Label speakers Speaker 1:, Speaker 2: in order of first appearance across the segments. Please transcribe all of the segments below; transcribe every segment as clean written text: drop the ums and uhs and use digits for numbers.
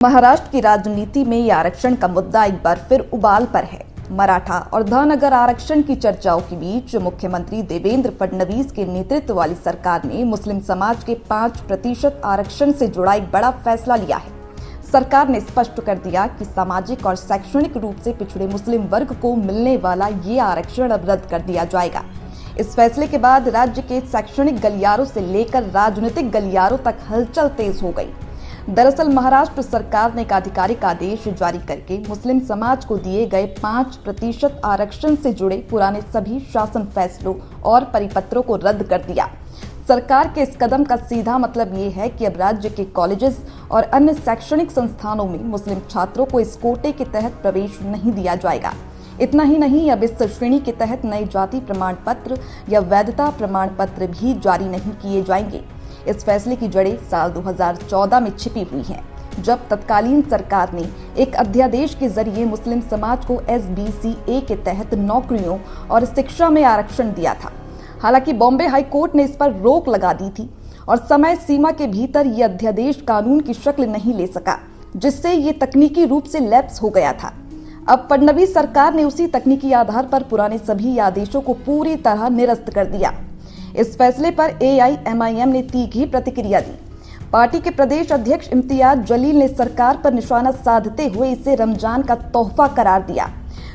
Speaker 1: महाराष्ट्र की राजनीति में ये आरक्षण का मुद्दा एक बार फिर उबाल पर है। मराठा और धनगर आरक्षण की चर्चाओं के बीच मुख्यमंत्री देवेंद्र फडणवीस के नेतृत्व वाली सरकार ने मुस्लिम समाज के 5% आरक्षण से जुड़ा एक बड़ा फैसला लिया है। सरकार ने स्पष्ट कर दिया कि सामाजिक और शैक्षणिक रूप से पिछड़े मुस्लिम वर्ग को मिलने वाला ये आरक्षण अब रद्द कर दिया जाएगा। इस फैसले के बाद राज्य के शैक्षणिक गलियारों से लेकर राजनीतिक गलियारों तक हलचल तेज हो गई। दरअसल महाराष्ट्र सरकार ने एक आधिकारिक आदेश जारी करके मुस्लिम समाज को दिए गए 5% आरक्षण से जुड़े पुराने सभी शासन फैसलों और परिपत्रों को रद्द कर दिया। सरकार के इस कदम का सीधा मतलब ये है कि अब राज्य के कॉलेजेस और अन्य शैक्षणिक संस्थानों में मुस्लिम छात्रों को इस कोटे के तहत प्रवेश नहीं दिया जाएगा। इतना ही नहीं, अब इस श्रेणी के तहत नए जाति प्रमाण पत्र या वैधता प्रमाण पत्र भी जारी नहीं किए जाएंगे। इस फैसले की जड़ें साल 2014 में छिपी हुई हैं, जब तत्कालीन सरकार ने एक अध्यादेश के जरिए मुस्लिम समाज को SBCA के तहत नौकरियों और शिक्षा में आरक्षण दिया था। हालांकि बॉम्बे हाई कोर्ट ने इस पर रोक लगा दी थी और समय सीमा के भीतर ये अध्यादेश कानून की शक्ल नहीं ले सका, जिससे ये तकनीकी रूप से लैप्स हो गया था। अब फडणवीस सरकार ने उसी तकनीकी आधार पर पुराने सभी आदेशों को पूरी तरह निरस्त कर दिया। इस फैसले पर AIMIM ने तीखी प्रतिक्रिया दी। पार्टी के प्रदेश अध्यक्ष इम्तियाज जलील ने सरकार पर निशाना साधते हुए इसे रमजान का तोहफा करार दिया।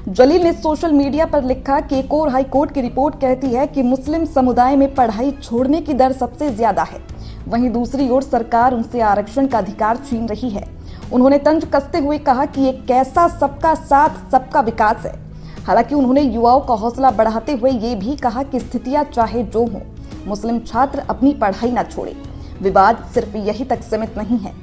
Speaker 1: जलील ने सोशल मीडिया पर लिखा कि एक और हाई कोर्ट की रिपोर्ट कहती है कि मुस्लिम समुदाय में पढ़ाई छोड़ने की दर सबसे ज्यादा है, वहीं दूसरी ओर सरकार उनसे आरक्षण का अधिकार छीन रही है। उन्होंने तंज कसते हुए कहा कि एक कैसा सबका साथ सबका विकास है। हालांकि उन्होंने युवाओं का हौसला बढ़ाते हुए ये भी कहा कि स्थितियां चाहे जो हों, मुस्लिम छात्र अपनी पढ़ाई न छोड़े। विवाद सिर्फ यही तक सीमित नहीं है।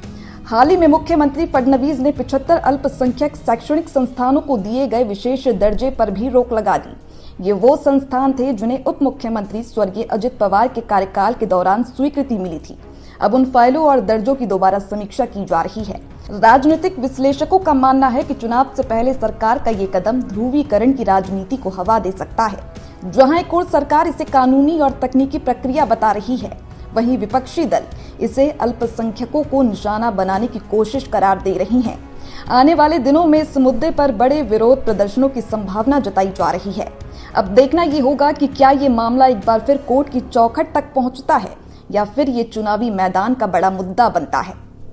Speaker 1: हाल ही में मुख्यमंत्री फडणवीस ने 75 अल्पसंख्यक शैक्षणिक संस्थानों को दिए गए विशेष दर्जे पर भी रोक लगा दी। ये वो संस्थान थे जिन्हें उप मुख्यमंत्री स्वर्गीय अजित पवार के कार्यकाल के दौरान स्वीकृति मिली थी। अब उन फाइलों और दर्जों की दोबारा समीक्षा की जा रही है। राजनीतिक विश्लेषकों का मानना है कि चुनाव से पहले सरकार का ये कदम ध्रुवीकरण की राजनीति को हवा दे सकता है। जहां एक ओर सरकार इसे कानूनी और तकनीकी प्रक्रिया बता रही है, वहीं विपक्षी दल इसे अल्पसंख्यकों को निशाना बनाने की कोशिश करार दे रही हैं। आने वाले दिनों में इस मुद्दे पर बड़े विरोध प्रदर्शनों की संभावना जताई जा रही है। अब देखना ये होगा कि क्या ये मामला एक बार फिर कोर्ट की चौखट तक पहुंचता है या फिर ये चुनावी मैदान का बड़ा मुद्दा बनता है।